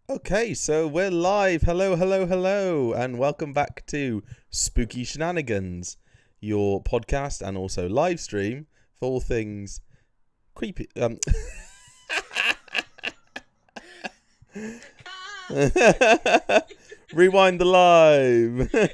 Okay, so we're live. Hello, hello, hello, and welcome back to Spooky Shenanigans, your podcast and also live stream for all things creepy. Rewind the live. See,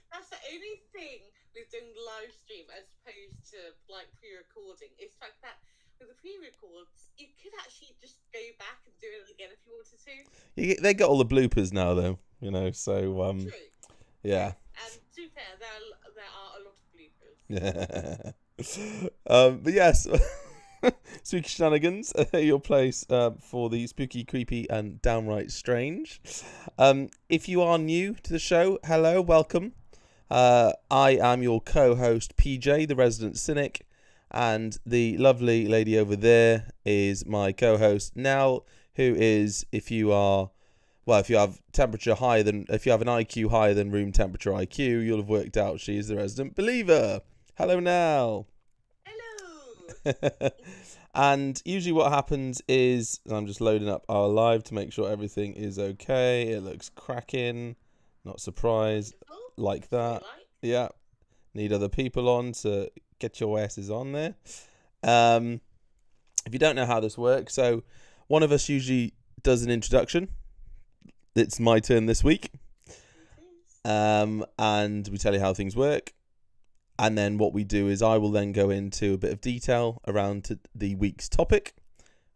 that's the only thing with doing live stream as opposed to like pre-recording. It's like that with the pre-records, you could actually just go back and do it again if you wanted to. They got all the bloopers now, though. So True. yeah. And to be fair, there are a lot of bloopers. Yeah. But yes. Spooky Shenanigans, your place for the spooky, creepy, and downright strange. If you are new to the show, hello, welcome. I am your co-host, PJ, the resident cynic, and the lovely lady over there is my co-host, Nell, who is, if you have an IQ higher than room temperature IQ, you'll have worked out she is the resident believer. Hello, Nell. And usually what happens is, I'm just loading up our live to make sure everything is okay. It looks cracking. Not surprised. Like that. Yeah. Need other people on to get your asses on there. If you don't know how this works, so one of us usually does an introduction. It's my turn this week. And we tell you how things work. And then what we do is I will then go into a bit of detail around the week's topic,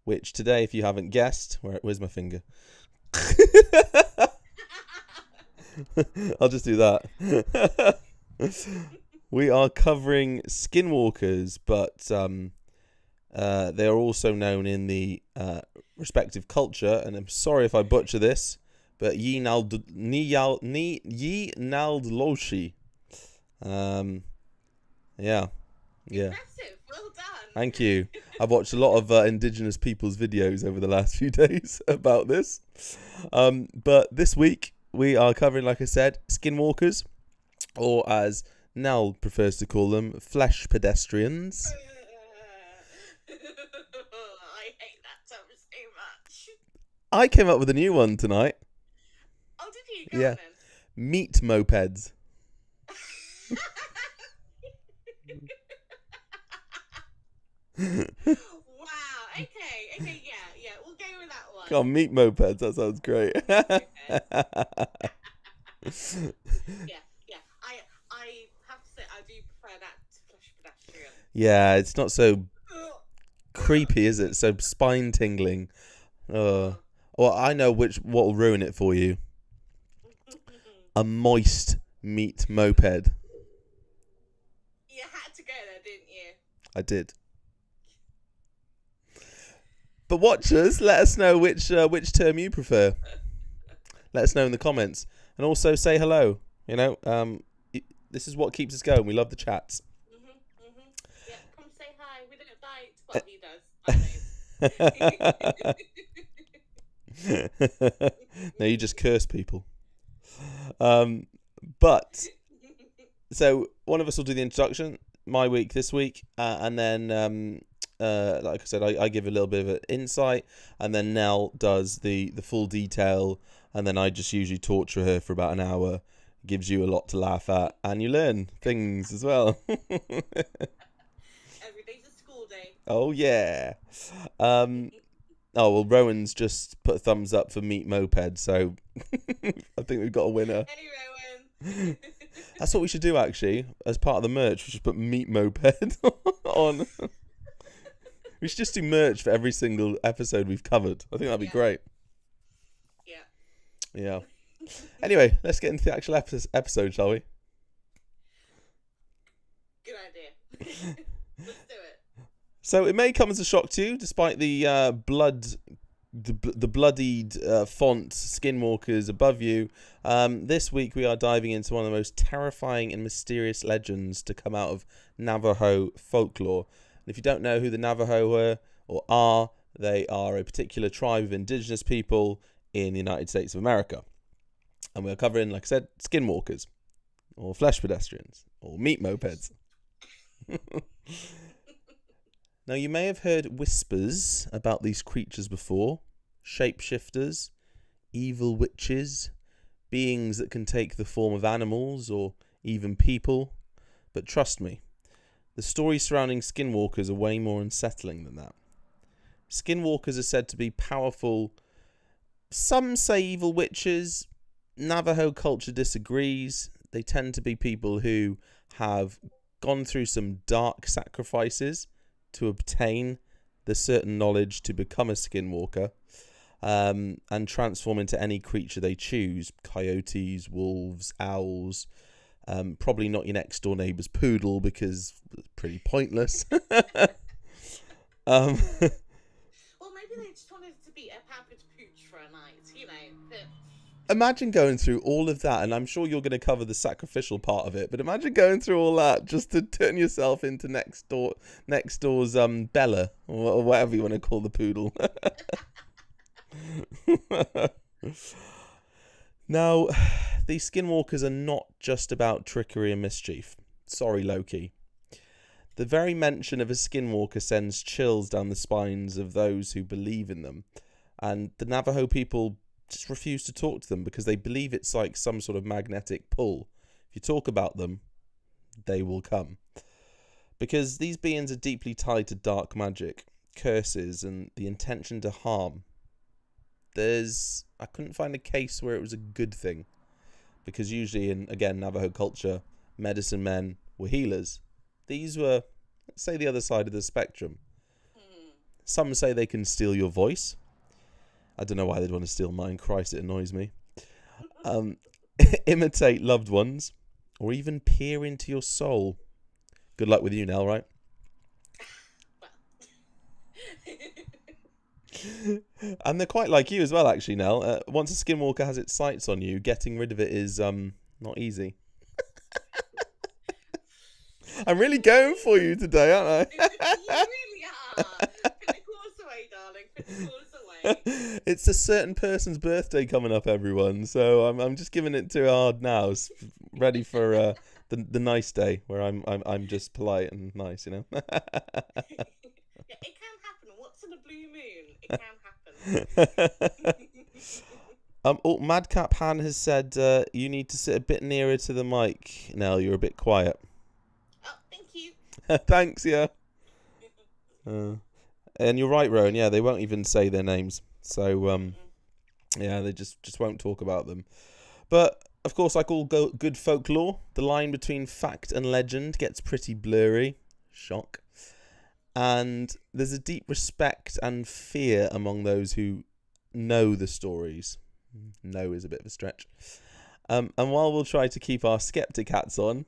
which today, if you haven't guessed, where's my finger? I'll just do that. We are covering Skinwalkers, but they are also known in the respective culture, and I'm sorry if I butcher this, but Yi Naldloshi. Yeah. Impressive. Well done. Thank you. I've watched a lot of indigenous people's videos over the last few days about this. But this week we are covering, like I said, Skinwalkers, or as Nell prefers to call them, flesh pedestrians. I hate that term so much. I came up with a new one tonight. Oh, did you? Go on then. Meat mopeds. Wow. Okay. Yeah. We'll go with that one. Come on, meat mopeds. That sounds great. Yeah. I have to say I do prefer that to flesh pedestrian. Yeah, it's not so creepy, is it? So spine tingling. Well, I know what will ruin it for you. A moist meat moped. You had to go there, didn't you? I did. But watchers, let us know which term you prefer. Let us know in the comments, and also say hello. This is what keeps us going. We love the chats. Yeah, come say hi. We don't bite. Well, he does. I know. No, you just curse people. But so one of us will do the introduction. My week this week, and then like I said, I give a little bit of an insight, and then Nell does the full detail, and then I just usually torture her for about an hour. Gives you a lot to laugh at, and you learn things as well. Every day's a school day. Oh yeah. Oh well, Rowan's just put a thumbs up for Meat Moped, so I think we've got a winner. Hey Rowan. That's what we should do actually. As part of the merch, we should put Meat Moped on. We should just do merch for every single episode we've covered. I think that'd be great. Yeah. Anyway, let's get into the actual episode, shall we? Good idea. Let's do it. So it may come as a shock to you, despite the bloodied font Skinwalkers above you. This week we are diving into one of the most terrifying and mysterious legends to come out of Navajo folklore. And if you don't know who the Navajo were or are, they are a particular tribe of indigenous people in the United States of America. And we're covering, like I said, Skinwalkers, or flesh pedestrians, or meat mopeds. Now, you may have heard whispers about these creatures before. Shapeshifters, evil witches, beings that can take the form of animals or even people. But trust me, the stories surrounding skinwalkers are way more unsettling than that. Skinwalkers are said to be powerful. Some say evil witches. Navajo culture disagrees. They tend to be people who have gone through some dark sacrifices to obtain the certain knowledge to become a skinwalker, and transform into any creature they choose. Coyotes, wolves, owls. Probably not your next door neighbour's poodle because it's pretty pointless. Well, maybe they just wanted to be a pampered pooch for a night, you know. But... Imagine going through all of that, and I'm sure you're going to cover the sacrificial part of it, but imagine going through all that just to turn yourself into next door's Bella, or whatever you want to call the poodle. Now, these skinwalkers are not just about trickery and mischief. Sorry, Loki. The very mention of a skinwalker sends chills down the spines of those who believe in them, and the Navajo people just refuse to talk to them because they believe it's like some sort of magnetic pull. If you talk about them, they will come. Because these beings are deeply tied to dark magic, curses, and the intention to harm. I couldn't find a case where it was a good thing. Because usually in, again, Navajo culture, medicine men were healers. These were, let's say, the other side of the spectrum. Some say they can steal your voice. I don't know why they'd want to steal mine. Christ, it annoys me. Imitate loved ones, or even peer into your soul. Good luck with you, Nell, right? And they're quite like you as well, actually, Nell. Once a skinwalker has its sights on you, getting rid of it is not easy. I'm really going for you today, aren't I? You really are. Put the claws away, darling. Put the claws away. It's a certain person's birthday coming up, everyone. So I'm just giving it too hard now, ready for the nice day where I'm just polite and nice, you know. Yeah, it can happen. What's in a blue moon? It can happen. Madcap Han has said you need to sit a bit nearer to the mic. Nell, you're a bit quiet. Oh, thank you. Thanks, yeah. And you're right, Rowan. Yeah, they won't even say their names. So, yeah, they just won't talk about them. But, of course, like all good folklore, the line between fact and legend gets pretty blurry. Shock. And there's a deep respect and fear among those who know the stories. Know is a bit of a stretch. And while we'll try to keep our skeptic hats on,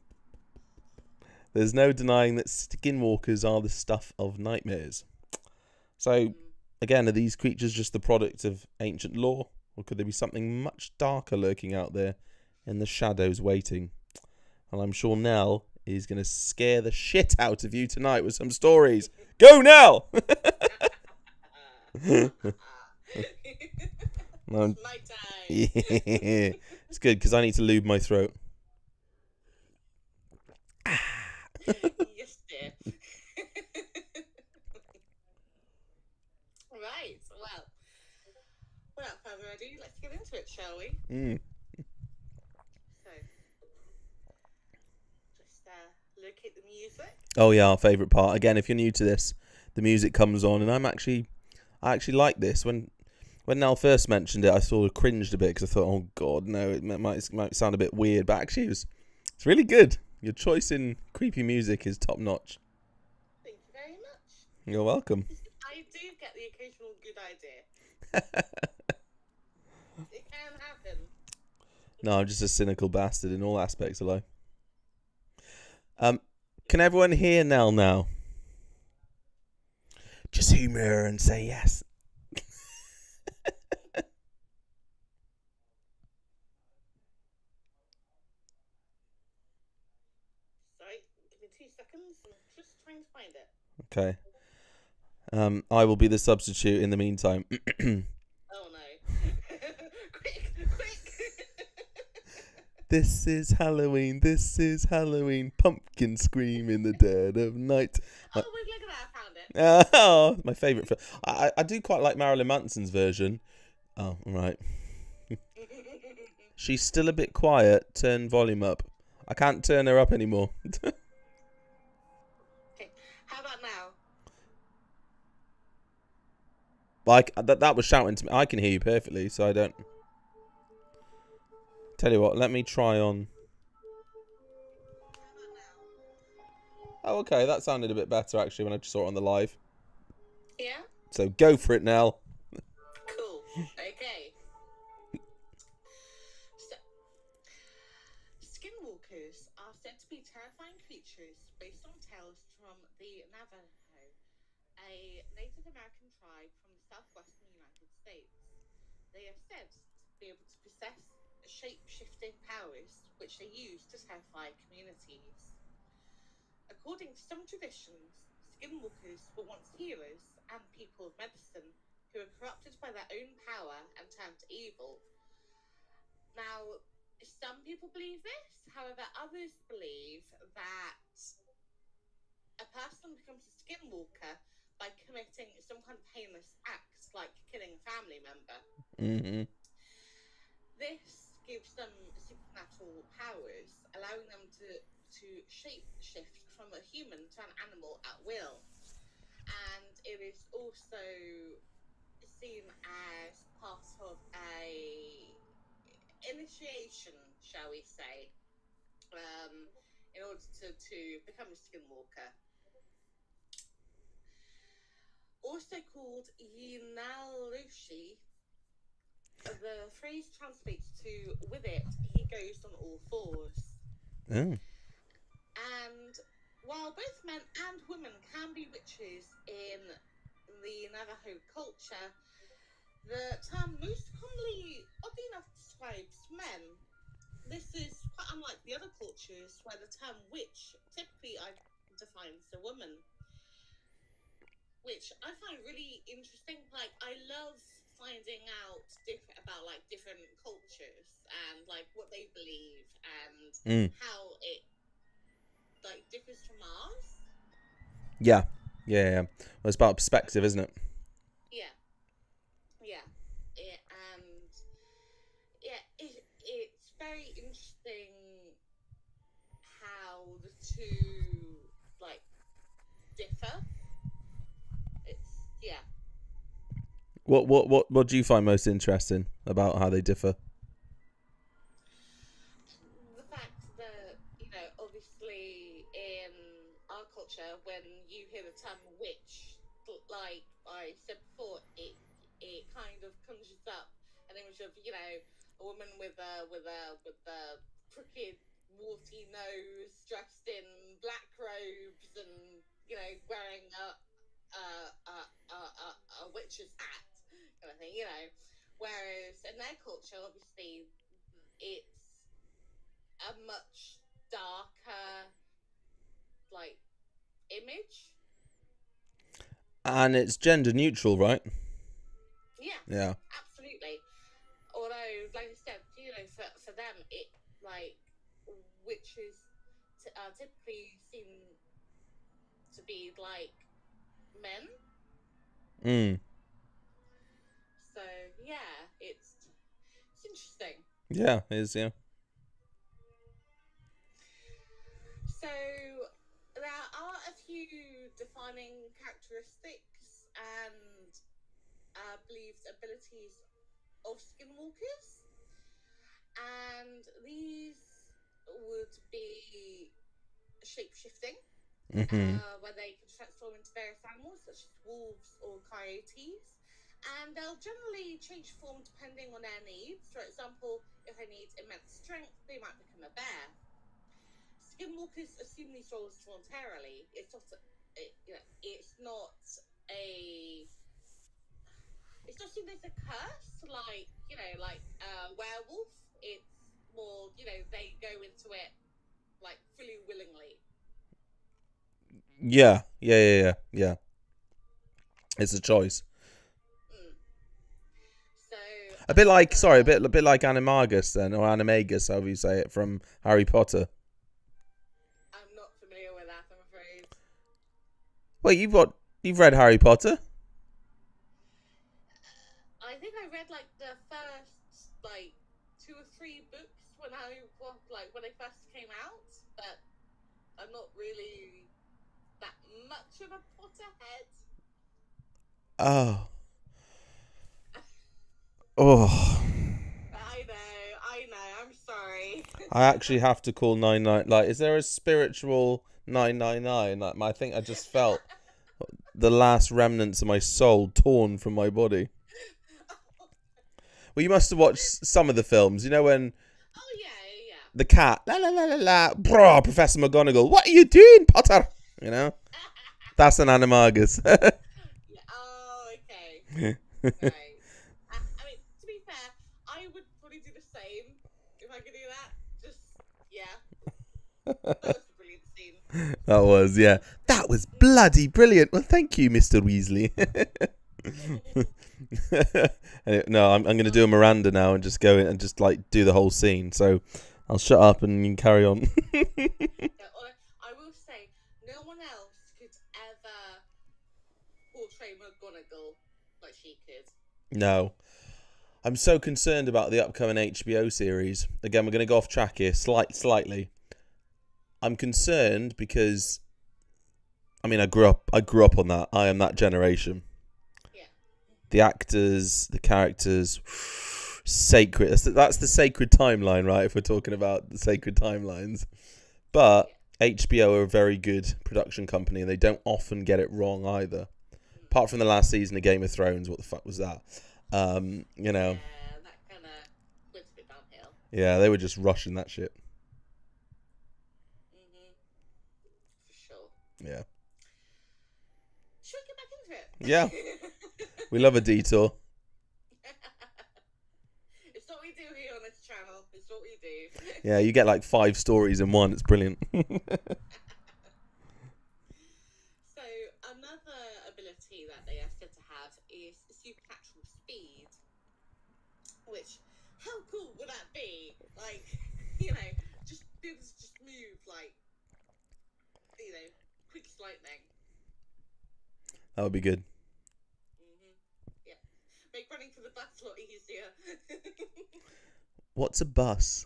there's no denying that skinwalkers are the stuff of nightmares. So, again, are these creatures just the product of ancient lore? Or could there be something much darker lurking out there in the shadows waiting? And I'm sure Nell is going to scare the shit out of you tonight with some stories. Go, Nell! It's my time. Yeah. It's good because I need to lube my throat. Yes, dear. Right, well, without further ado, let's get into it, shall we? So, just locate the music. Oh yeah, our favourite part. Again, if you're new to this, the music comes on, and I actually like this. When Nell first mentioned it, I sort of cringed a bit because I thought, oh god, no, it might sound a bit weird, but actually it's really good. Your choice in creepy music is top notch. Thank you very much. You're welcome. I do get the occasional good idea. It can happen. No, I'm just a cynical bastard in all aspects of life. Can everyone hear Nell now? Just humor and say yes. Sorry, give me 2 seconds. I'm just trying to find it. Okay. I will be the substitute in the meantime. Oh no. Quick. This is Halloween, pumpkin scream in the dead of night. Oh, wait, look at that, I found it. Oh, my favourite film. I do quite like Marilyn Manson's version. Oh, right. She's still a bit quiet. Turn volume up. I can't turn her up anymore. Okay. How about now? Like that was shouting to me. I can hear you perfectly, so I don't. Tell you what, let me try on. How about now? Oh, okay, that sounded a bit better actually when I just saw it on the live. Yeah? So go for it now. Cool. Okay. So, skinwalkers are said to be terrifying creatures based on tales from the Navajo, a Native American tribe from the southwestern United States. They are said to be able to possess shape-shifting powers, which they use to terrify communities. According to some traditions, skinwalkers were once healers and people of medicine who were corrupted by their own power and turned evil. Now, some people believe this, however, others believe that a person becomes a skinwalker by committing some kind of heinous act, like killing a family member. Mm-hmm. This gives them supernatural powers, allowing them to shape shift from a human to an animal at will. And it is also seen as part of a initiation, shall we say, in order to become a skinwalker. Also called Yinalushi, the phrase translates to "with it, he goes on all fours." Oh. And while both men and women can be witches in the Navajo culture, the term most commonly, oddly enough, describes men. This is quite unlike the other cultures where the term witch typically defines a woman, which I find really interesting. Like, I love finding out about like different cultures and like what they believe and how it like differs from ours. Yeah. Well, it's about perspective, isn't it? Yeah, and it's very interesting how the two like differ. It's. What do you find most interesting about how they differ? The fact that, obviously in our culture, when you hear the term witch, like I said before, it kind of conjures up an image of, a woman with a crooked, warty nose, dressed in black robes, and wearing a witch's hat, kind of thing. Whereas in their culture, obviously, it's a much darker like image. And it's gender neutral, right? Yeah, absolutely. Although, like I said, for them, it like witches are typically seen to be like men. So yeah, it's interesting. Yeah, it is. Yeah. So there are a few defining characteristics and believed abilities of skinwalkers, and these would be shape-shifting, where they can transform into various animals such as wolves or coyotes, and they'll generally change form depending on their needs. For example, if they need immense strength, they might become a bear. Skinwalkers assume these roles voluntarily. It's not a it's not seen as a curse, like werewolf. It's more, they go into it like fully willingly. Yeah. It's a choice. So A bit like a bit like Animagus then, or Animagus, however you say it, from Harry Potter. I'm not familiar with that, I'm afraid. Wait, you've got You've read Harry Potter? I think I read like the first like 2 or 3 books when they first came out, but I'm not really that much of a Potterhead. Oh. Oh. I know. I'm sorry. I actually have to call 99. Like, is there a spiritual 999? Like, I think I just felt the last remnants of my soul torn from my body. Well, you must have watched some of the films. You know when Oh yeah, yeah. the cat, la la la la la, bro, Professor McGonagall, what are you doing, Potter? You know, that's an animagus. Yeah. Oh, okay. Right. I mean, to be fair, I would probably do the same if I could do that. Just yeah. That was a brilliant scene. That was, yeah. That was bloody brilliant. Well, thank you, Mr. Weasley. No, I'm going to do a Miranda now and just go in and just like do the whole scene. So I'll shut up and you can carry on. I will say, no one else could ever portray McGonagall like she could. No. I'm so concerned about the upcoming HBO series. Again, we're going to go off track here slightly. I'm concerned because, I mean, I grew up on that. I am that generation. Yeah. The actors, the characters, sacred. That's the sacred timeline, right? If we're talking about the sacred timelines. But HBO are a very good production company, and they don't often get it wrong either. Apart from the last season of Game of Thrones, what the fuck was that? You know. Yeah, that kind of went a bit downhill. Yeah, they were just rushing that shit. For sure. Yeah. Should we get back into it? Yeah. We love a detour. It's what we do here on this channel. It's what we do. Yeah, you get like 5 stories in one. It's brilliant. So, another ability that they are said to have is supernatural speed. Which, how cool would that be? Like, you know, just be able to just move like, you know, quick as lightning. That would be good. Yeah. Make running for the bus a lot easier. What's a bus?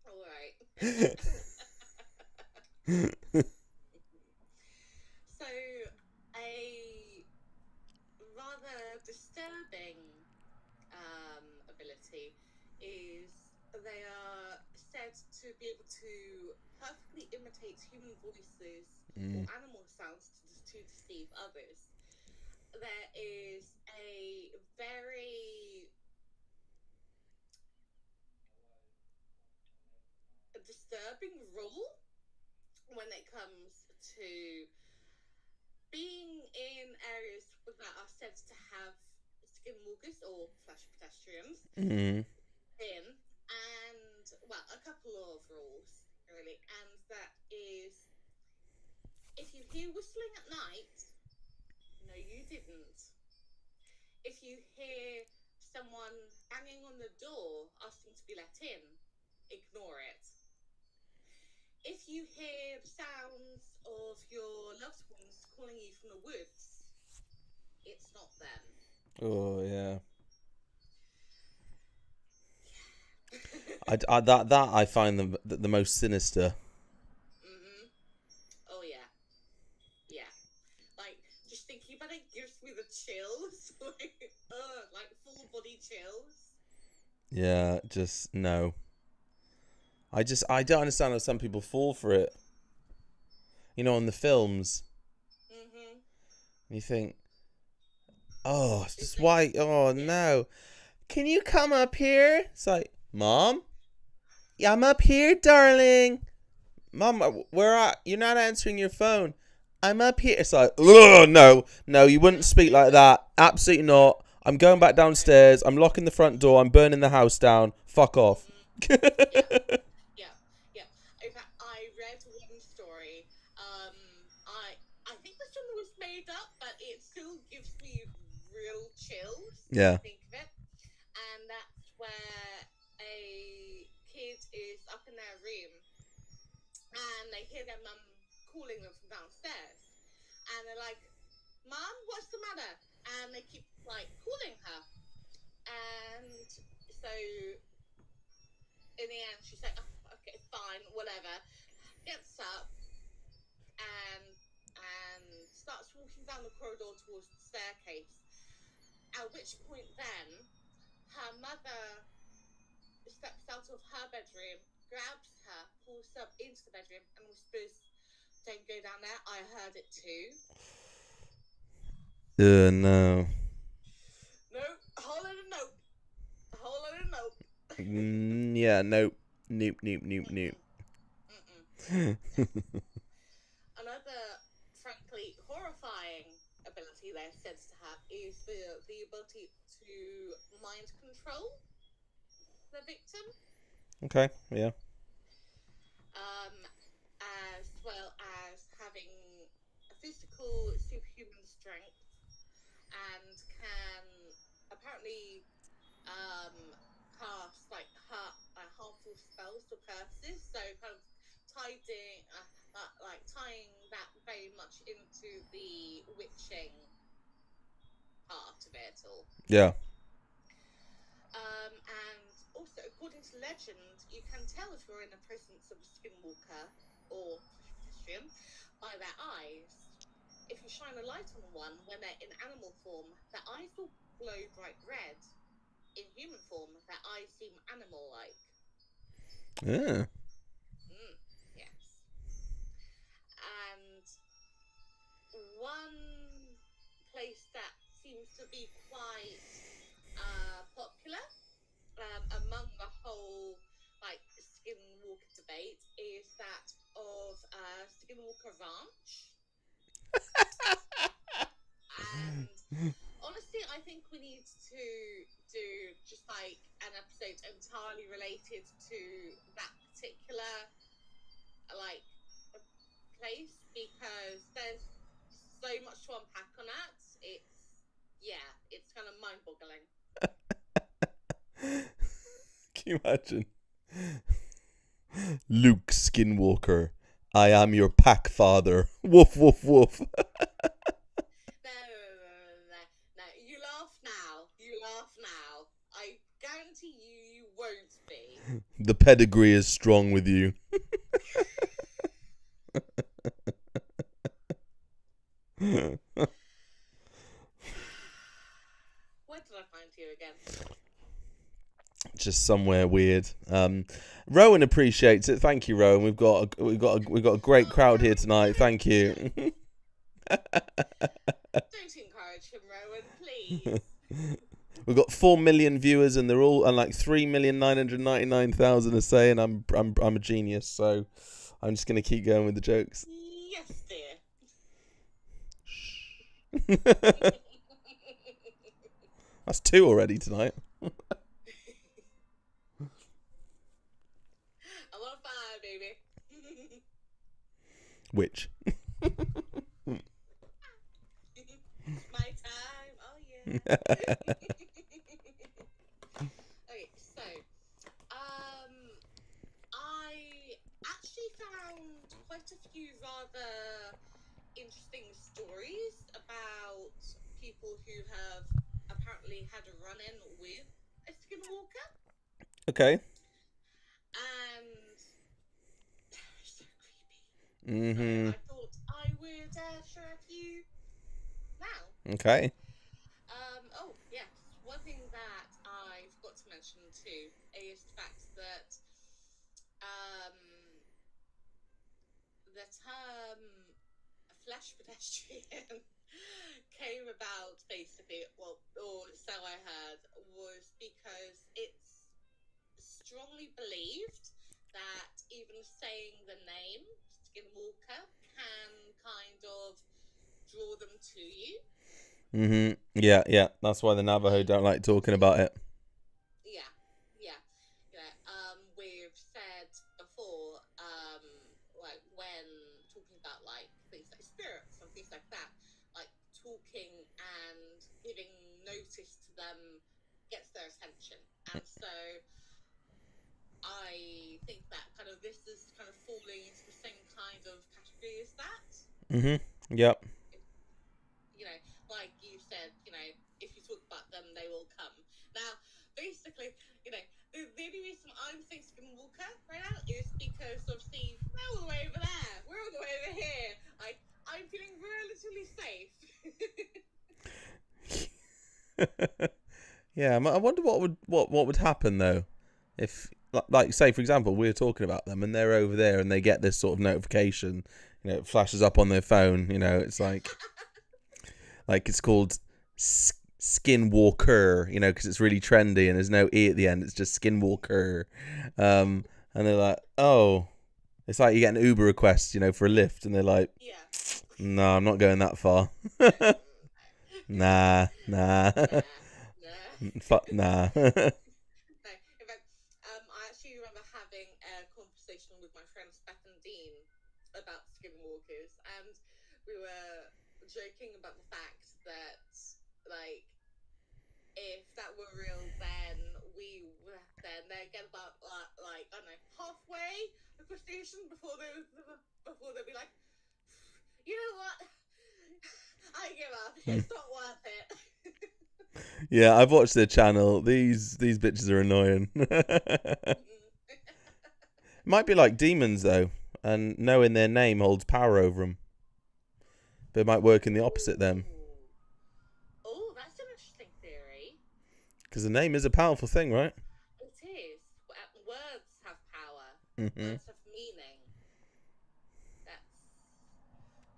Alright. So, a rather disturbing ability is they are said to be able to perfectly imitate human voices or animal sounds to deceive others. There is a very disturbing rule when it comes to being in areas that are said to have skinwalkers or flesh pedestrians in, and well, a couple of rules really, and that is if you hear whistling at night, no, you didn't. If you hear someone banging on the door asking to be let in, ignore it. If you hear sounds of your loved ones calling you from the woods, it's not them. Oh yeah. Yeah. that I find the most sinister. Oh yeah. Yeah. Like just thinking about it gives me the chills. Like full body chills. Yeah, just no. I don't understand how some people fall for it. You know, in the films. You think, oh, it's just why? Oh no, can you come up here? It's like, Mom, yeah, I'm up here, darling. Mom, where are you're not answering your phone? I'm up here. It's like, oh no, you wouldn't speak like that. Absolutely not. I'm going back downstairs. I'm locking the front door. I'm burning the house down. Fuck off. Yeah. In fact, I read one story. I think this one was made up, but it still gives me real chills. Yeah. When I think of it, and that's where a kid is up in their room, and they hear their mum calling them from downstairs, and they're what's the matter? And they keep like calling her, and so in the end she's like, oh, okay, fine, whatever. Gets up and starts walking down the corridor towards the staircase. At which point then her mother steps out of her bedroom, grabs her, pulls her into the bedroom, and whispers, "Don't go down there. I heard it too." No. Nope. Whole lot of nope. A whole lot of nope. Yeah, nope. Nope, nope, nope, nope. Another, frankly, horrifying ability they're said to have is the ability to mind control the victim. Okay, yeah. As well as having a physical superhuman strength and can apparently cast like harmful spells or curses. So kind of tying that very much into the witching part of it all. Yeah. And also, according to legend, you can tell if you're in the presence of a skinwalker or pedestrian by their eyes. If you shine a light on one when they're in animal form, their eyes will glow bright red. In human form, their eyes seem animal-like. Yeah. Yes. And one place that seems to be quite popular among the whole like Skinwalker debate is that of Skinwalker Ranch. And honestly, I think we need to do just like an episode entirely related to that particular like place, because there's so much to unpack on that. It's kind of mind-boggling. Can you imagine? Luke Skinwalker, I am your pack father. Woof, woof, woof. No, you laugh now. I guarantee you won't be. The pedigree is strong with you. Where did I find you again? Just somewhere weird. Rowan appreciates it. Thank you, Rowan. We've got a great crowd here tonight. Thank you. Don't encourage him, Rowan, please. We've got 4 million viewers, and they're all and like 3,999,000 are saying I'm a genius. So I'm just gonna keep going with the jokes. Yes, dear. That's 2 already tonight. I'm on fire, baby. Which? My time. Oh yeah. Okay, so I actually found quite a few rather interesting stories about people who have apparently had a run-in with a skinwalker. Okay. And so creepy. Mm-hmm. So I thought I would share a few now. Okay. Oh yes, one thing that I forgot to mention too is the fact that the term flesh pedestrian came about basically, well, or so I heard, was because it's strongly believed that even saying the name Skinwalker can kind of draw them to you. Mm-hmm. Yeah. That's why the Navajo don't like talking about it. Yeah. We've said before, like when talking about like things like spirits and things like that, like talking and giving notice to them gets their attention, and so I think that kind of this is kind of falling into the same kind of category as that. Mm-hmm. Yep. You know, like basically, the only reason I'm saying Skinwalker right now is because obviously we're all the way over there, we're all the way over here. I'm feeling relatively safe. Yeah, I wonder what would happen though, if like say for example we're talking about them and they're over there and they get this sort of notification, it flashes up on their phone. It's like it's called Skinwalker, because it's really trendy and there's no e at the end. It's just Skinwalker, and they're like, oh, it's like you get an Uber request, for a lift, and they're like, Yeah. no, I'm not going that far. Nah. Fuck nah. No, in fact, I actually remember having a conversation with my friends Beth and Dean about Skinwalkers, and we were joking about the fact that, like, if that were real, then they'd get about I don't know, halfway across the ocean before they'd be like, you know what, I give up. It's not worth it. Yeah, I've watched their channel. These bitches are annoying. Might be like demons though, and knowing their name holds power over them. But it might work in the opposite then. Oh, that's an interesting theory. Because the name is a powerful thing, right? It is. Words have power. Mm-hmm. Words have meaning. That's.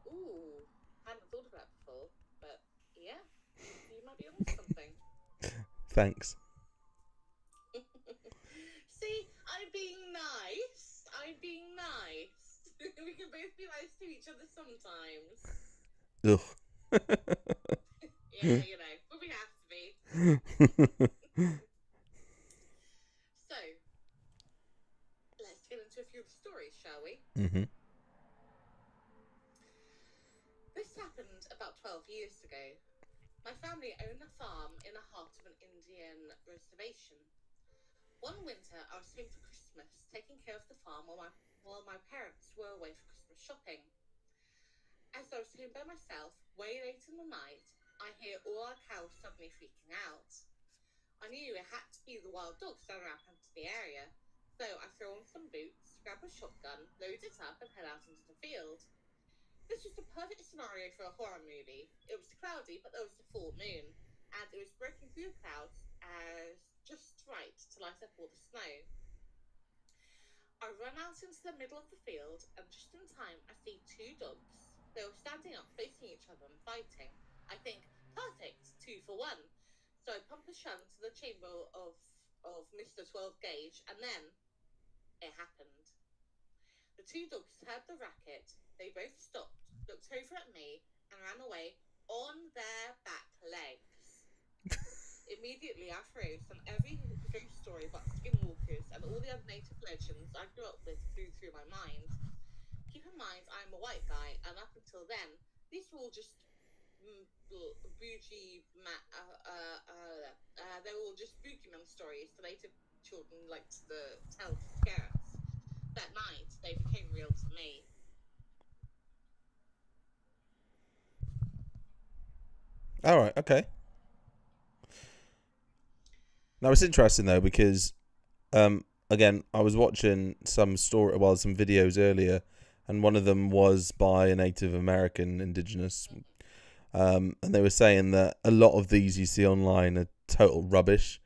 Ooh, I hadn't thought of that before, but yeah, you might be onto something. Thanks. See, I'm being nice. We can both be nice to each other sometimes. Ugh. Yeah, but we have to be. So, let's get into a few stories, shall we? Mm-hmm. This happened about 12 years ago. My family owned a farm in the heart of an Indian reservation. One winter, I was home for Christmas, taking care of the farm while my parents were away for Christmas shopping. As I was home by myself, way late in the night, I hear all our cows suddenly freaking out. I knew it had to be the wild dogs that happened to the area, so I throw on some boots, grab a shotgun, load it up, and head out into the field. This was the perfect scenario for a horror movie. It was cloudy, but there was a full moon, and it was breaking through the clouds as just right to light up all the snow. I run out into the middle of the field, and just in time, I see two dogs. They were standing up, facing each other and fighting. I think, perfect, 2 for 1. So I pump a shun to the chamber of Mr. 12 Gauge, and then it happened. The two dogs heard the racket. They both stopped, looked over at me, and ran away on their back legs. Immediately, I froze, and every ghost story about Skinwalkers and all the other native legends I grew up with flew through my mind. Keep in mind, I'm a white guy, and up until then, these were all just they were all just boogeyman stories the native children liked to tell to scare us. That night, they became real to me. All right. Okay. Now it's interesting though because, again, I was watching some videos earlier, and one of them was by a Native American indigenous, and they were saying that a lot of these you see online are total rubbish.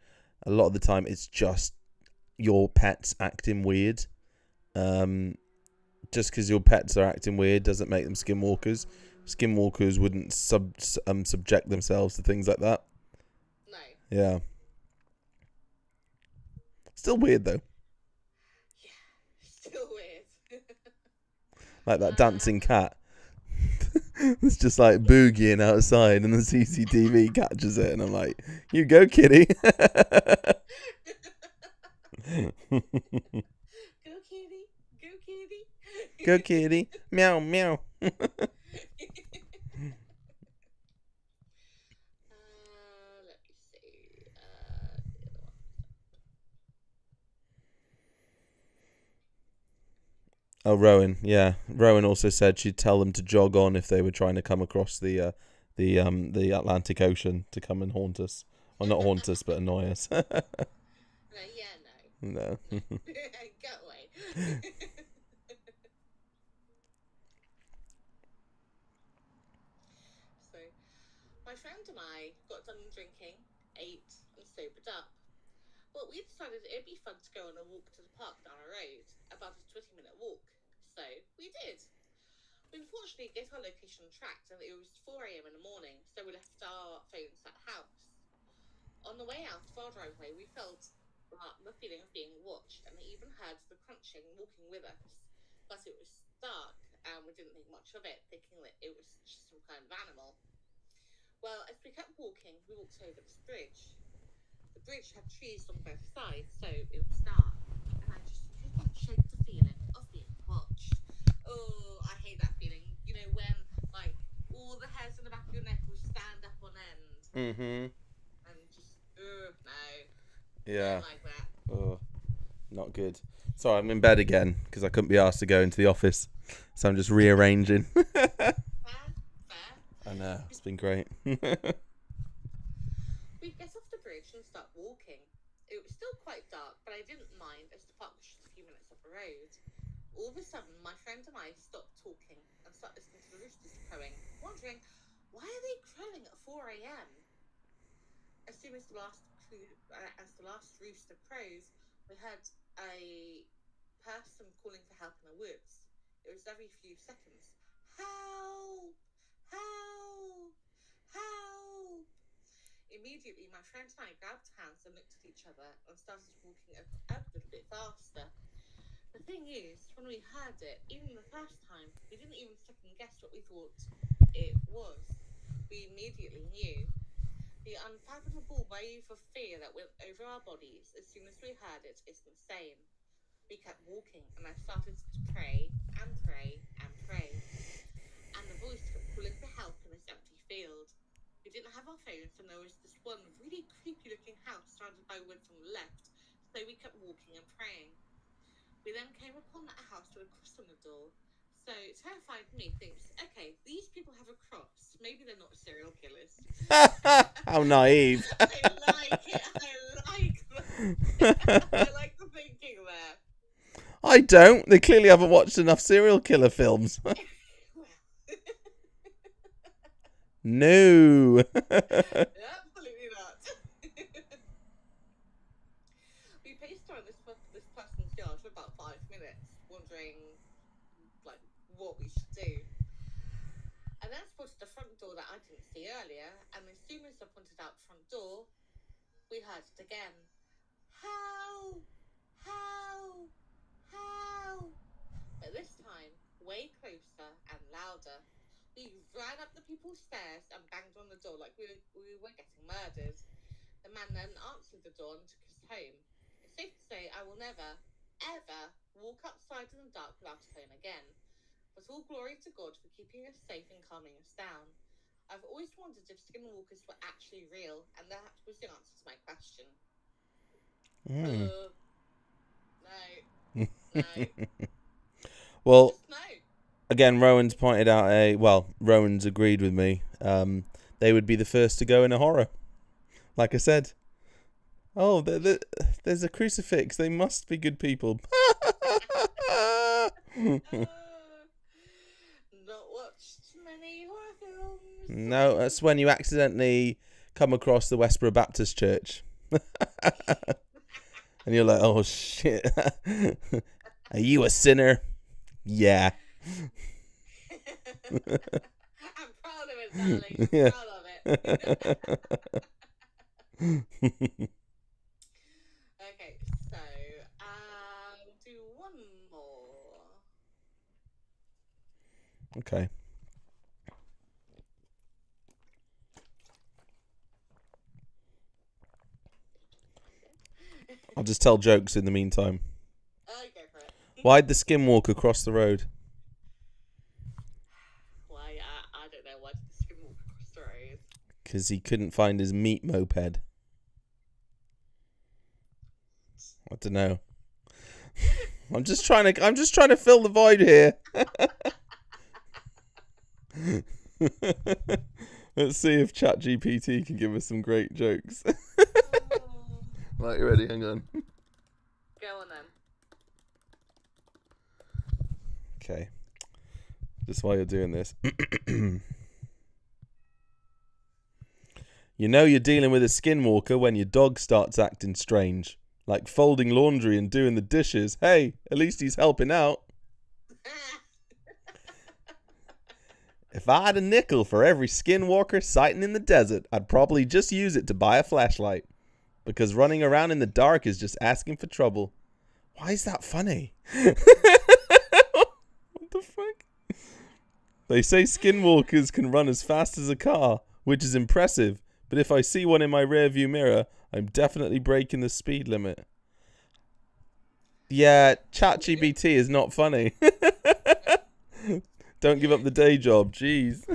A lot of the time, it's just your pets acting weird. Just because your pets are acting weird doesn't make them skinwalkers. Skinwalkers wouldn't subject themselves to things like that. No. Yeah. Still weird though. Yeah, still weird. Like that dancing cat. It's just like boogieing outside, and the CCTV catches it, and I'm like, "You go, kitty." Go kitty, go kitty. Go, kitty. Meow, meow. Let me see. The other one. Oh, Rowan. Yeah, Rowan also said she'd tell them to jog on if they were trying to come across the Atlantic Ocean to come and haunt us. Well, not haunt us, but annoy us. No, yeah, no. No. Go away. So, my friend and I got done drinking, ate, and sobered up. Well, we decided it'd be fun to go on a walk to the park down the road, about a 20-minute walk. So, we did. We unfortunately get our location tracked, and it was 4 a.m. in the morning, so we left our phones at the house. On the way out of our driveway, we felt the feeling of being watched, and we even heard the crunching walking with us. But it was dark, and we didn't think much of it, thinking that it was just some kind of animal. Well, as we kept walking, we walked over this bridge. The bridge had trees on both sides, so it was dark, and I just could not shake the feeling of being watched. Oh, I hate that feeling. You know, when, like, all the hairs on the back of your neck will stand up on end. Mm-hmm. And just, no. Yeah. I don't like that. Oh, not good. Sorry, I'm in bed again because I couldn't be asked to go into the office, so I'm just rearranging. Fair. I know, it's been great. We get off the bridge and start walking. It was still quite dark, but I didn't mind as the park was just a few minutes up the road. All of a sudden, my friend and I stopped talking and started listening to the roosters crowing, wondering, why are they crowing at 4 a.m.? As soon as the last rooster crows, we heard a person calling for help in the woods. It was every few seconds. Help! Help! Help! Immediately, my friend and I grabbed hands and looked at each other and started walking a little bit faster. The thing is, when we heard it, even the first time, we didn't even second guess what we thought it was. We immediately knew. The unfathomable wave of fear that went over our bodies as soon as we heard it is insane. We kept walking, and I started to pray and pray and pray. And the voice kept calling for help in this empty field. We didn't have our phones, and there was this one really creepy-looking house surrounded by woods on the left, so we kept walking and praying. We then came upon a house with a cross on the door. So, terrified me thinks, okay, these people have a cross. Maybe they're not serial killers. How naive. I like it. I like the thinking there. I don't. They clearly haven't watched enough serial killer films. No. Absolutely not. We paced around this person's yard for about 5 minutes, wondering, like, what we should do. And then spotted the front door that I didn't see earlier, and as soon as I pointed out the front door, we heard it again. Help! Help! Help! But this time, way closer and louder. We ran up the people's stairs and banged on the door like we were getting murdered. The man then answered the door and took us home. It's safe to say I will never, ever walk outside in the dark without a phone again. But all glory to God for keeping us safe and calming us down. I've always wondered if Skinwalkers were actually real, and that was the answer to my question. No. Well, just no. Again, Rowan's pointed out Rowan's agreed with me. They would be the first to go in a horror. Like I said. Oh, there's a crucifix. They must be good people. Not watched many horror films. No, that's when you accidentally come across the Westboro Baptist Church. And you're like, oh shit. Are you a sinner? Yeah. I'm proud of it, darling. I'm proud of it. Okay, so do one more. Okay. I'll just tell jokes in the meantime. Go for it. Why'd the Skinwalker cross the road? Why? I don't know. Why did the Skinwalker cross the road? Because he couldn't find his meat moped. I don't know. I'm just trying to fill the void here. Let's see if ChatGPT can give us some great jokes. Right, you ready? Hang on. Go on then. Okay. Just while you're doing this. You know you're dealing with a skinwalker when your dog starts acting strange. Like folding laundry and doing the dishes. Hey, at least he's helping out. If I had a nickel for every skinwalker sighting in the desert, I'd probably just use it to buy a flashlight. Because running around in the dark is just asking for trouble. Why is that funny? What the fuck? They say skinwalkers can run as fast as a car, which is impressive. But if I see one in my rearview mirror, I'm definitely breaking the speed limit. Yeah, ChatGPT is not funny. Don't give up the day job, jeez.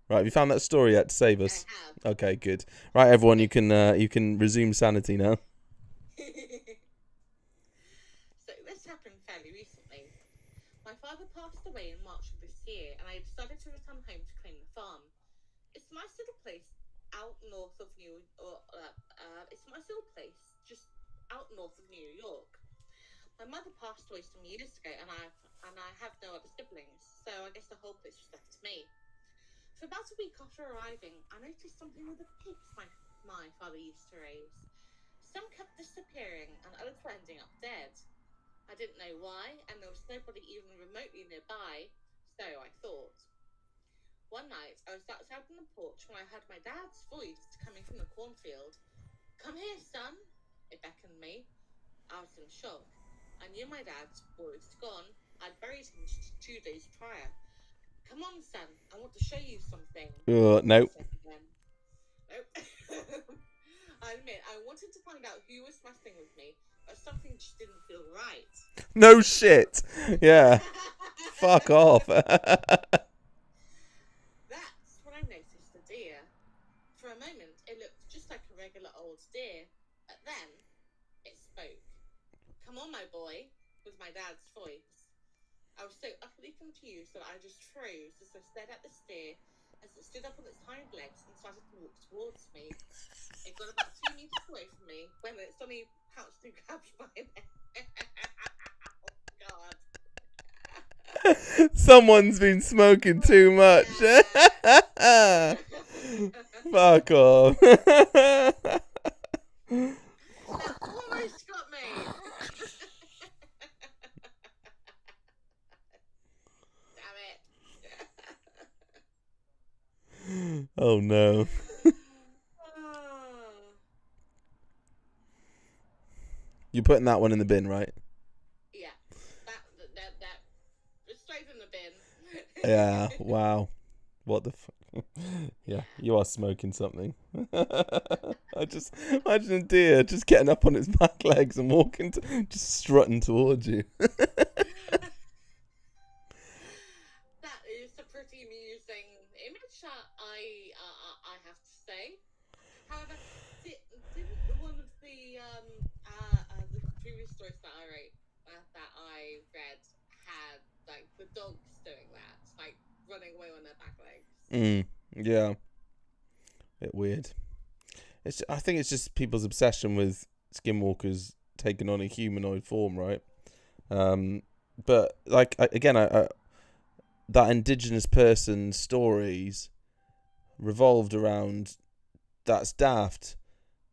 Right, have you found that story yet to save us? I have. Okay, good. Right, everyone, you can resume sanity now. So this happened fairly recently. My father passed away in March of this year, and I decided to return home to claim the farm. It's a nice little place out north of it's a nice little place just out north of New York. My mother passed away some years ago, and I have no other siblings, so I guess the whole place was left to me. For about a week after arriving, I noticed something with the pigs my father used to raise. Some kept disappearing, and others were ending up dead. I didn't know why, and there was nobody even remotely nearby, so I thought. One night, I was outside on the porch when I heard my dad's voice coming from the cornfield. "Come here, son," it beckoned me. I was in shock. I knew my dad's was gone. I'd buried him 2 days prior. "Come on, son, I want to show you something." Nope. Nope. I admit, I wanted to find out who was messing with me, but something just didn't feel right. No shit. Yeah. Fuck off. That's when I noticed a deer. For a moment, it looked just like a regular old deer, but then it spoke. "Come on, my boy," was my dad's voice. I was so utterly confused that I just froze as I stared at the steer as it stood up on its hind legs and started to walk towards me. It got about 2 meters away from me when it suddenly pounced and grabbed my neck. Oh, God. Someone's been smoking too much. Fuck off. That almost got me. Damn it. Oh no. You're putting that one in the bin, right? Yeah, that was straight in the bin. Yeah, wow. What the fuck? Yeah, you are smoking something. I just imagine a deer just getting up on its back legs and walking, just strutting towards you. That is a pretty amusing image, I have to say. However, didn't one of the previous stories that I read had like the dogs doing that, like running away on their back legs? Yeah. Bit weird. I think it's just people's obsession with skinwalkers taking on a humanoid form, right? But like again, that indigenous person stories revolved around that's daft.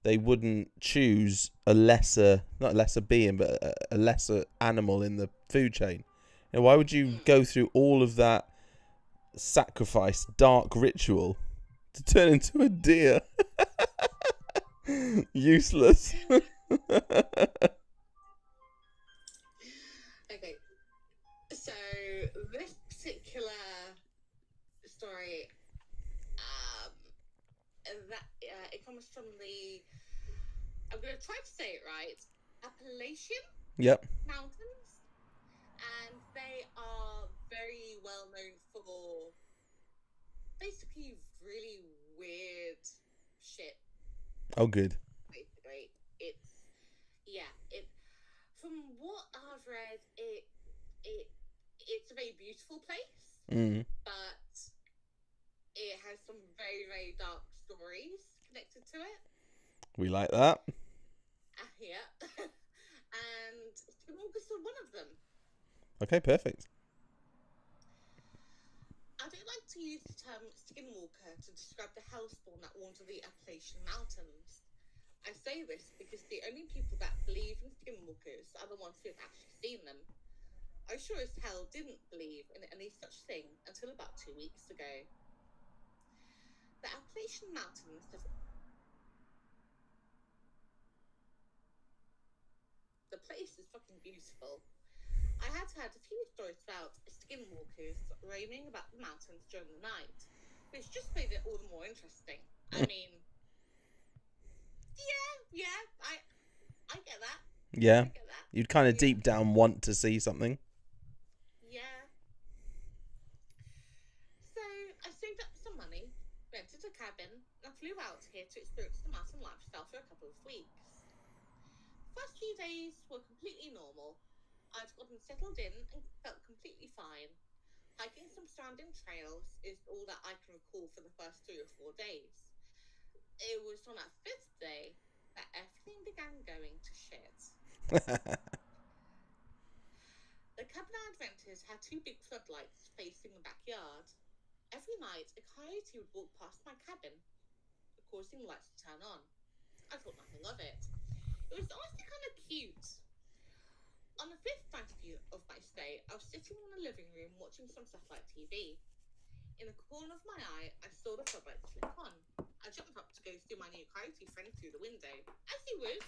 They wouldn't choose not a lesser being, but a lesser animal in the food chain. You know, why would you go through all of that sacrifice, dark ritual to turn into a deer? Useless. Okay, so this particular story, it comes from the, I'm going to try to say it right, Appalachian Yep. Mountains, and they are very well known for basically really weird shit. Oh, good. Basically, from what I've read, it's a very beautiful place, but it has some very, very dark stories. connected to it. We like that. Yeah. And Skinwalkers are one of them. Okay, perfect. I don't like to use the term skinwalker to describe the hellspawn that wander the Appalachian Mountains. I say this because the only people that believe in skinwalkers are the ones who have actually seen them. I sure as hell didn't believe in any such thing until about 2 weeks ago. The Appalachian Mountains have... The place is fucking beautiful. I had heard a few stories about skinwalkers roaming about the mountains during the night, which just made it all the more interesting. I mean, yeah, I get that. Yeah. I get that. You'd kind of deep down want to see something. Yeah. So I saved up some money, rented a cabin, and flew out here to experience the mountain lifestyle for a couple of weeks. First few days were completely normal. I'd gotten settled in and felt completely fine. Hiking some surrounding trails is all that I can recall for the first 3 or 4 days. It was on that 5th day that everything began going to shit. The cabin I'd rented had 2 big floodlights facing the backyard. Every night, a coyote would walk past my cabin, causing the lights to turn on. I thought nothing of it. It was honestly kind of cute. On the 5th night of my stay, I was sitting in the living room watching some satellite TV. In the corner of my eye, I saw the floodlight flick on. I jumped up to go see my new coyote friend through the window. As he was.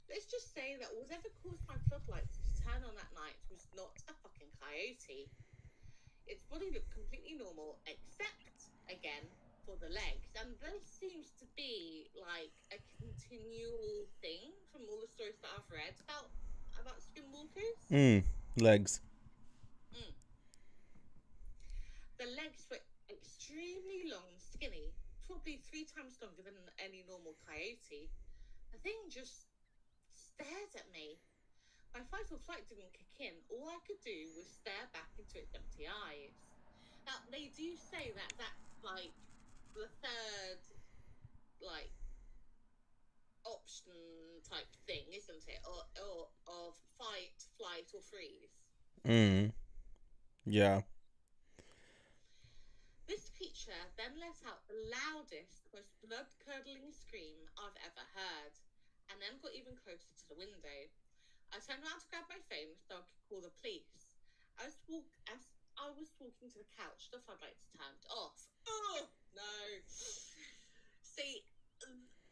Let's just say that whatever caused my floodlights to turn on that night was not a fucking coyote. Its body looked completely normal, except, again, for the legs. And this seems to be like a continual thing from all the stories that I've read about skinwalkers. Legs. The legs were extremely long and skinny, probably 3 times longer than any normal coyote. The thing just stared at me. My fight or flight didn't kick in. All I could do was stare back into its empty eyes. Now, they do say that that's like the third, like, option type thing, isn't it? Or of fight, flight, or freeze. Yeah. This creature then let out the loudest, most blood-curdling scream I've ever heard, and then got even closer to the window. I turned around to grab my phone so I could call the police. As I was walking to the couch, the floodlights turned off. Oh, no. See,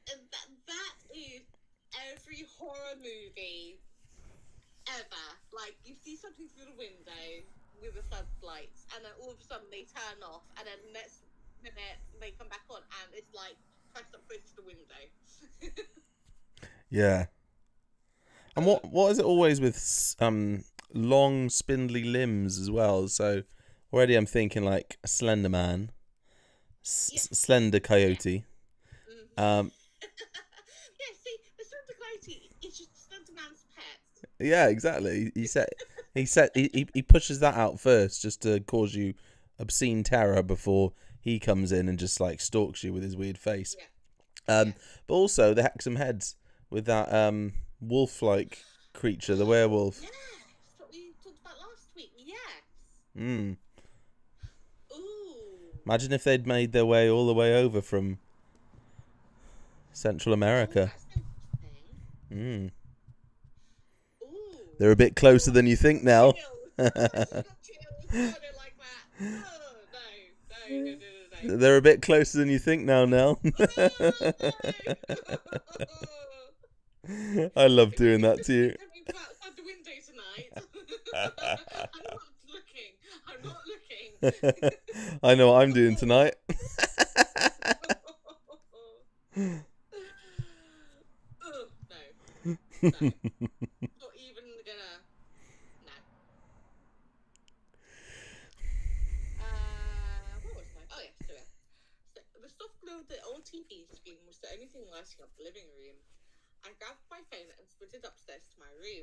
that is every horror movie ever. Like, you see something through the window with the floodlights, and then all of a sudden they turn off, and then next minute they come back on, and it's like pressed up close to the window. Yeah. And what is it always with long spindly limbs as well? So already I'm thinking like a slender man, slender coyote. Yeah. Yeah, see, the slender coyote is just slender man's pet. Yeah, exactly. He pushes that out first just to cause you obscene terror before he comes in and just like stalks you with his weird face. Yeah. But also the Hexam heads with that wolf-like creature, the werewolf. Yeah, that's what we talked about last week. Yes. Ooh. Imagine if they'd made their way all the way over from Central America. Oh, that's interesting. Ooh. They're a bit closer than you think now. Chills. I got chills. I don't like that. Oh, no. They're a bit closer than you think now, Nell. I love doing that to you. Outside the window tonight. I'm not looking. I know what I'm doing tonight. Oh, no. Not even gonna. No. What was I? Oh, yeah, so the soft glow of the old TV screen was the only thing lighting up the living room. I grabbed my phone and sprinted upstairs to my room.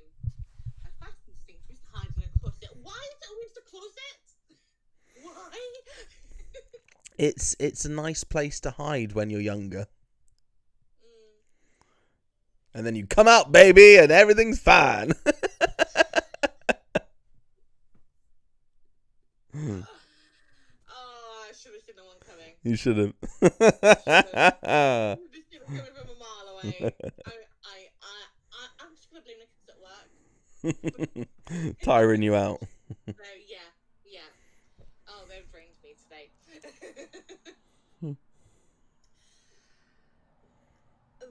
My first instinct was to hide in a closet. Why is it always the closet? Why? It's a nice place to hide when you're younger. And then you come out, baby, and everything's fine. Oh, I should have seen the one coming. You should have. This kid coming from a mile away. I'm just gonna blame the kids at work. Tiring you out. No, yeah. Oh, they've drained me today.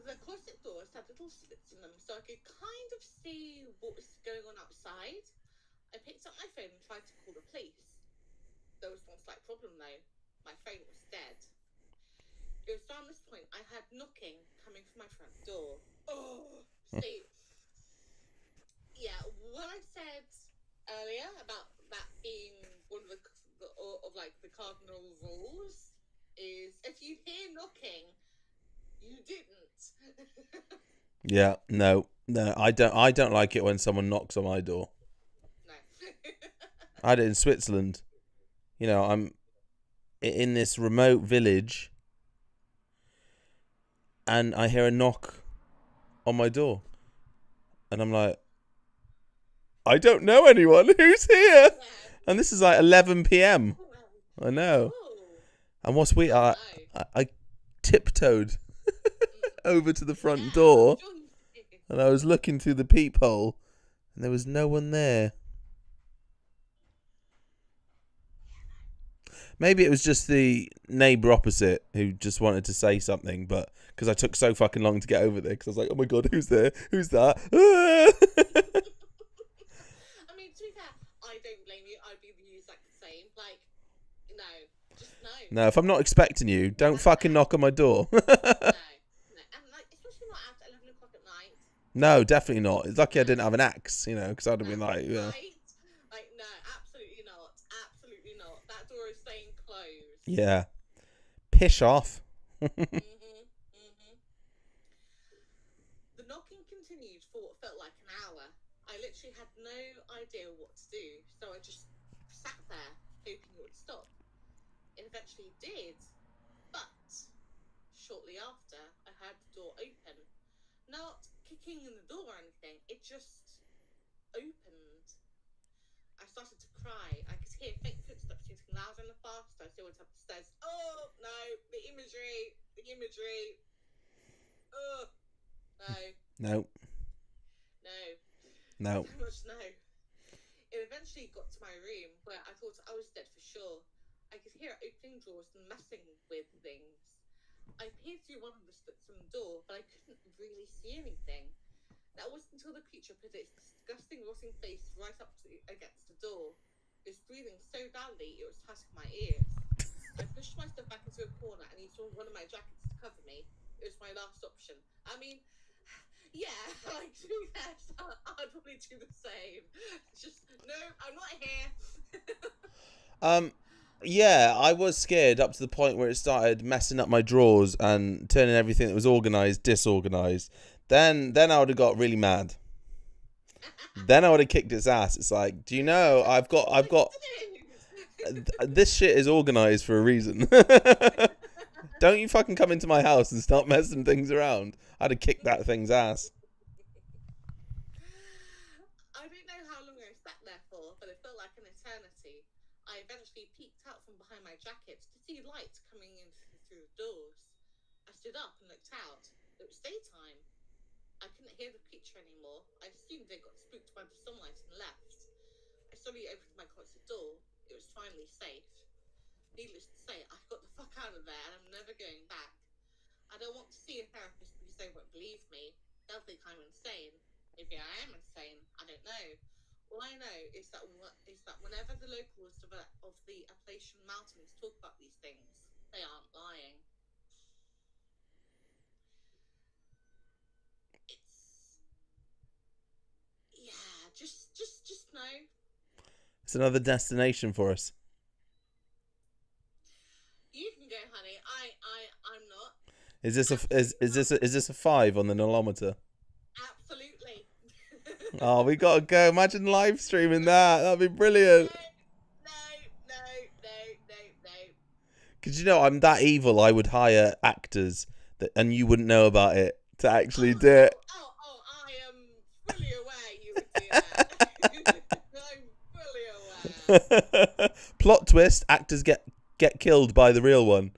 The closet doors had little slits in them, so I could kind of see what was going on outside. I picked up my phone and tried to call the police. There was one slight problem though. My phone was dead. It was around this point I had knocking coming from my front door. Oh, see, yeah, what I said earlier about that being one of the cardinal rules is if you hear knocking, you didn't. Yeah, no, I don't like it when someone knocks on my door. No. I had it in Switzerland. You know, I'm in this remote village and I hear a knock on my door. And I'm like, I don't know anyone. Who's here? Yeah. And this is like 11 p.m. I know. Oh. And what's weird, I tiptoed over to the front door and I was looking through the peephole and there was no one there. Maybe it was just the neighbour opposite who just wanted to say something, but because I took so fucking long to get over there, because I was like, oh my god, who's there? Who's that? I mean, to be fair, I don't blame you. I'd be the exact same. Like, no, just no. No, if I'm not expecting you, don't fucking knock on my door. No. And like, especially not after 11 o'clock at night. No, definitely not. It's lucky I didn't have an axe, you know, because I'd have been like, yeah. Right? Like, no, absolutely not. Absolutely not. That door is staying closed. Yeah. Pish off. The knocking continued for what felt like an hour. I literally had no idea what to do, so I just sat there hoping it would stop. It eventually did, but shortly after, I heard the door open. Not kicking in the door or anything, it just opened. I started to cry. I could hear faint footsteps getting louder and faster as I went up the stairs. Oh, no, the imagery. Oh, no. No. So much no. It eventually got to my room where I thought I was dead for sure. I could hear it opening drawers and messing with things. I peered through one of the slits in the door, but I couldn't really see anything. That wasn't until the creature put its disgusting rotting face right up against the door. It was breathing so badly it was touching my ears. I pushed myself back into a corner and used one of my jackets to cover me. It was my last option. I mean, yeah, like, to be fair, I'd probably do the same. Just, no, I'm not here. Yeah, I was scared up to the point where it started messing up my drawers and turning everything that was organised disorganised. Then I would have got really mad. Then I would have kicked its ass. It's like, do you know, I've got this shit is organised for a reason. Don't you fucking come into my house and start messing things around. I'd have kicked that thing's ass. I don't know how long I sat there for, but it felt like an eternity. I eventually peeked out from behind my jacket to see light coming in through the doors. I stood up and looked out. It was daytime. I couldn't hear the creature anymore. I assumed they got spooked by the sunlight and left. I slowly opened my closet door. It was finally safe. Needless to say, I got the fuck out of there and I'm never going back. I don't want to see a therapist because they won't believe me. They'll think I'm insane. Maybe I am insane. I don't know. All I know is that whenever the locals of the Appalachian Mountains talk about these things, they aren't lying. Just know. It's another destination for us. You can go, honey. I'm not. Is this a 5 on the nolometer? Absolutely. Oh, we gotta go. Imagine live streaming that. That'd be brilliant. No. Because, I'm that evil, I would hire actors, and you wouldn't know about it, to actually do it. I am fully aware you would do that. I'm fully aware. Plot twist, actors get killed by the real one.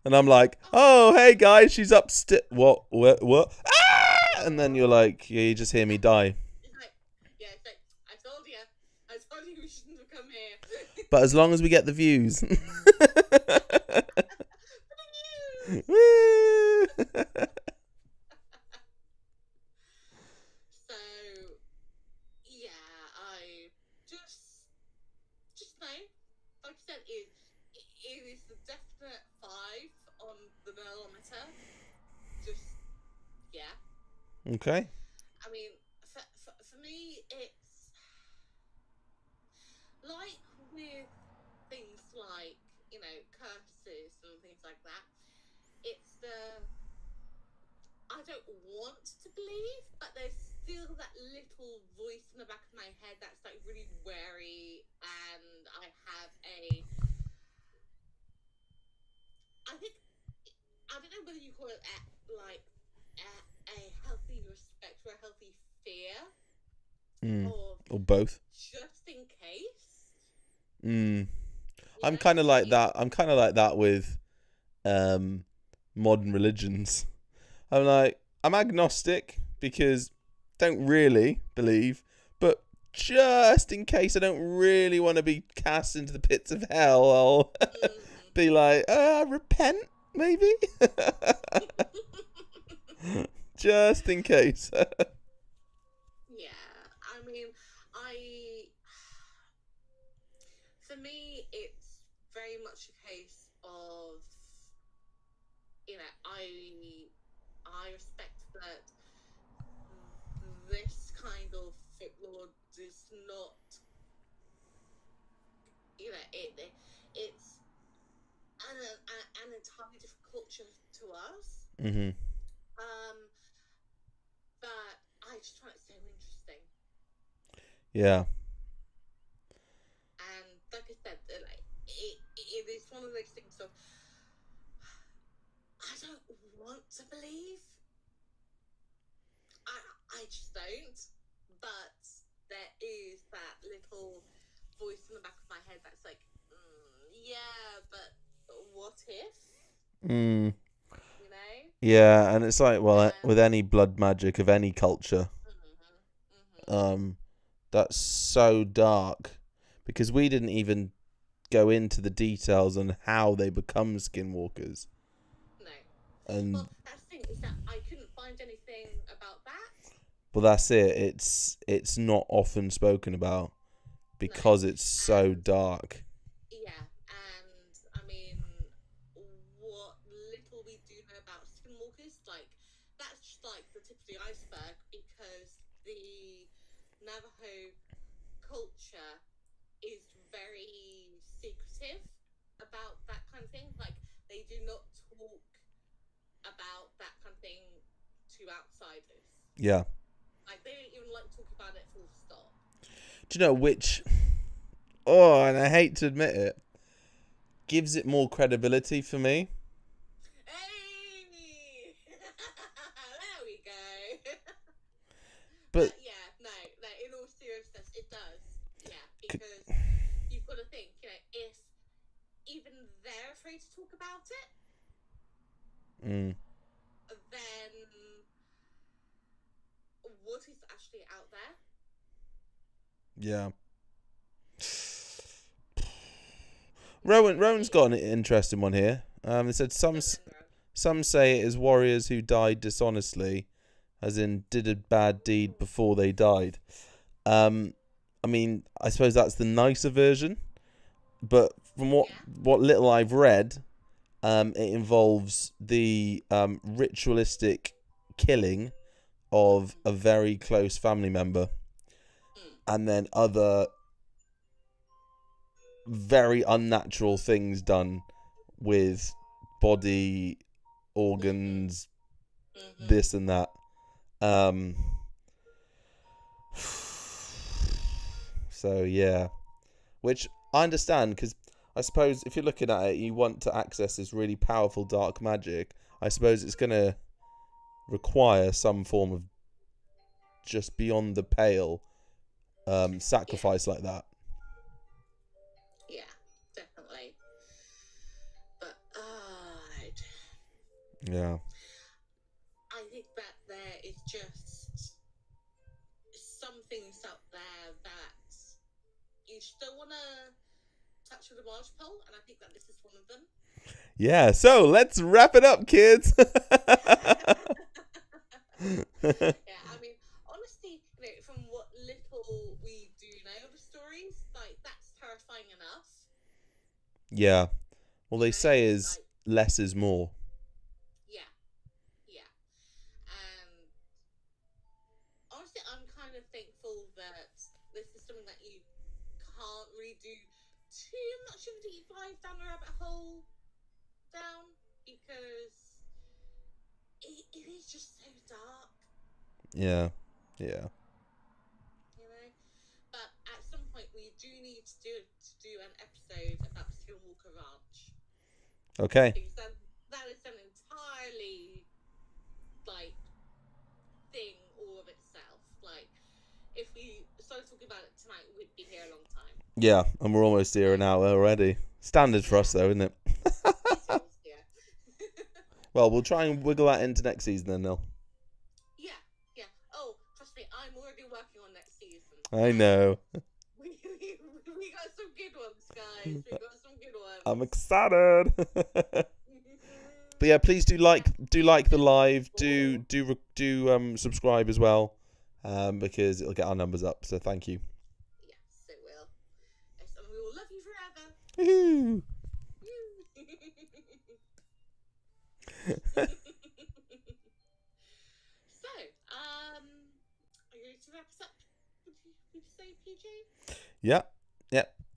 And I'm like, oh, hey, guys, she's upstairs. What? Ah! And then you're like, yeah, you just hear me die. It's like, I told you we shouldn't have come here. But as long as we get the views. Woo! So, yeah, I just know, like I said, it is a definite 5 on the Merlometer. Just, yeah. Okay. I mean, for me, it's like with things like, curses and things like that. It's I don't want to believe, but there's still that little voice in the back of my head that's like really wary, and I don't know whether you call it a healthy respect or a healthy fear, or both. Just in case. I'm kind of like that. I'm kind of like that with modern religions. I'm agnostic because don't really believe, but just in case I don't really want to be cast into the pits of hell, I'll be like, repent, maybe? Just in case. Yeah, I mean, for me, it's very much a case of, I respect that this kind of folklore does not, it's an entirely different culture to us. Mm-hmm. But I just find it so interesting. Yeah. And like I said, it is one of those things of, I don't want to believe. I just don't. But there is that little voice in the back of my head that's like, yeah, but what if? Yeah, and it's like, well, with any blood magic of any culture, that's so dark, because we didn't even go into the details on how they become skinwalkers. No. And well, that's the thing, is that I couldn't find anything about that. Well, that's it. It's not often spoken about because it's so dark. Yeah, and I mean, what little we do know about skinwalkers, that's just like the tip of the iceberg, because the Navajo culture is very secretive about that kind of thing. Like, they do not talk about that kind of thing to outsiders. Yeah. Like, they don't even like to talk about it full stop. Do you know which? Oh, and I hate to admit it, gives it more credibility for me. Hey! There we go. But yeah, no, in all seriousness, it does. Yeah, because you've got to think, if even they're afraid to talk about it, then what is actually out there? Yeah. Rowan's got an interesting one here. They said some say it is warriors who died dishonestly, as in did a bad deed before they died. I mean, I suppose that's the nicer version, but from what little I've read, it involves the ritualistic killing of a very close family member, and then other very unnatural things done with body, organs, this and that. So yeah, which I understand, because I suppose if you're looking at it, you want to access this really powerful dark magic. I suppose it's going to require some form of just beyond the pale sacrifice like that. Yeah, definitely. But Yeah. I think that there is just some things out there that you still want to touch with a barge pole, and I think that this is one of them. Yeah, so let's wrap it up, kids. Yeah, I mean, honestly, from what little we do know of the stories, like, that's terrifying enough. Yeah. Well, they say is less is more. Yeah. And honestly, I'm kind of thankful that this is something that you can't really do too much of a deep dive down the rabbit hole because it is just so dark. Yeah. But at some point we do need to do an episode about Skinwalker Ranch. Okay. Because that is an entirely thing all of itself. If we started talking about it tonight, we'd be here a long time. Yeah, and we're almost here an hour already. Standard for us, though, isn't it? Yeah. Well, we'll try and wiggle that into next season then, Neil. Yeah. Oh, trust me, I'm already working on next season. I know. We got some good ones, guys. We got some good ones. I'm excited. But yeah, please do like the live. Do subscribe as well, because it'll get our numbers up. So thank you. Yes, it will. Yes, and we will love you forever. Woohoo! So, are you ready to wrap us up? Would you say, PJ? Yeah,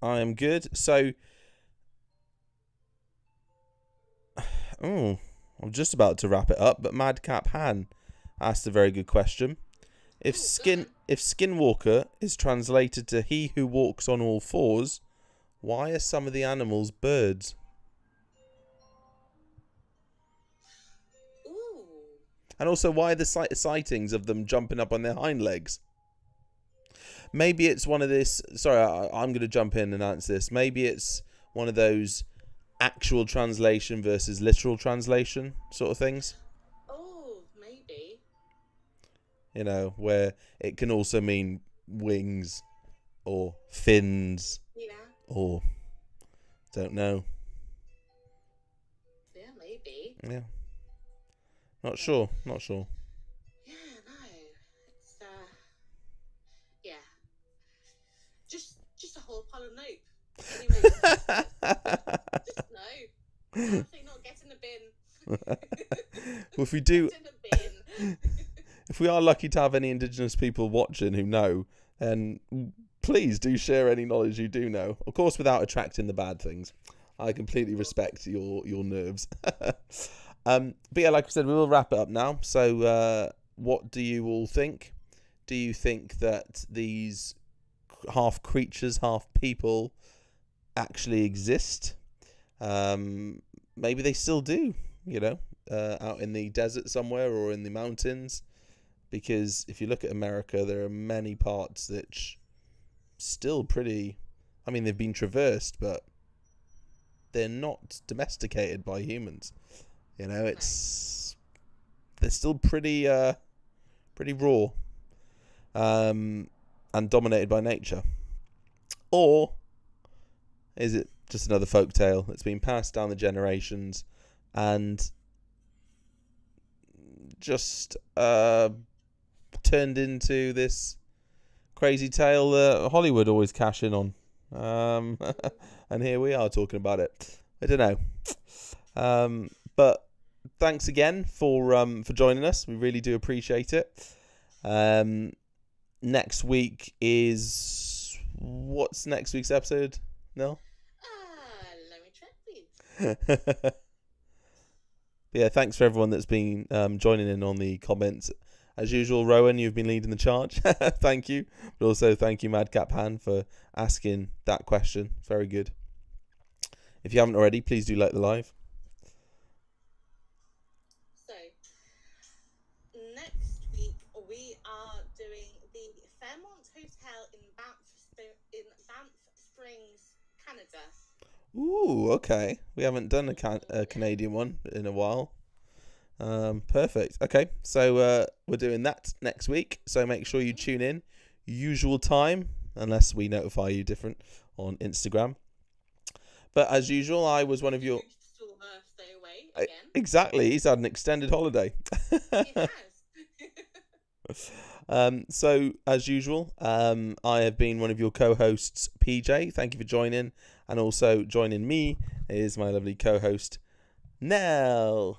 I am good. So, I'm just about to wrap it up, but Madcap Han asked a very good question. If Skinwalker is translated to he who walks on all fours, why are some of the animals birds? Ooh. And also, why are the sightings of them jumping up on their hind legs? Maybe it's one of this... Sorry, I'm going to jump in and answer this. Maybe it's one of those actual translation versus literal translation sort of things. Oh, maybe. You know, where it can also mean wings or fins. Yeah. Or... Don't know. Yeah, maybe. Yeah. Not sure. Yeah, no. It's, yeah. Just a whole pile of nope. Anyway, just no. Honestly, not get in the bin. Well, if we do... Get in the bin. If we are lucky to have any Indigenous people watching who know, then please do share any knowledge you do know. Of course, without attracting the bad things. I completely respect your nerves. But yeah, like I said, we will wrap it up now. So what do you all think? Do you think that these half creatures, half people actually exist? Maybe they still do, out in the desert somewhere or in the mountains. Because if you look at America, there are many parts that still pretty... I mean, they've been traversed, but they're not domesticated by humans. They're still pretty raw, and dominated by nature. Or is it just another folk tale that's been passed down the generations and just turned into this crazy tale that Hollywood always cash in on? And here we are talking about it. I don't know. But thanks again for joining us. We really do appreciate it. Next week is... What's next week's episode, Nell? Let me check, please. Yeah, thanks for everyone that's been joining in on the comments. As usual, Rowan, you've been leading the charge. Thank you. But also thank you, Madcap Han, for asking that question. Very good. If you haven't already, please do like the live. So, next week we are doing the Fairmont Hotel in Banff Springs, Canada. Ooh, okay. We haven't done a Canadian one in a while. Perfect. Okay, so we're doing that next week. So make sure you tune in, usual time, unless we notify you different on Instagram. But as usual, I was one of your. Stay away again. Exactly, he's had an extended holiday. He has. So as usual, I have been one of your co-hosts, PJ. Thank you for joining, and also joining me is my lovely co-host, Nell.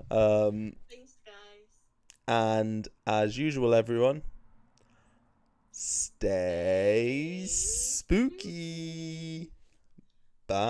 Thanks, guys. And as usual, everyone, stay spooky.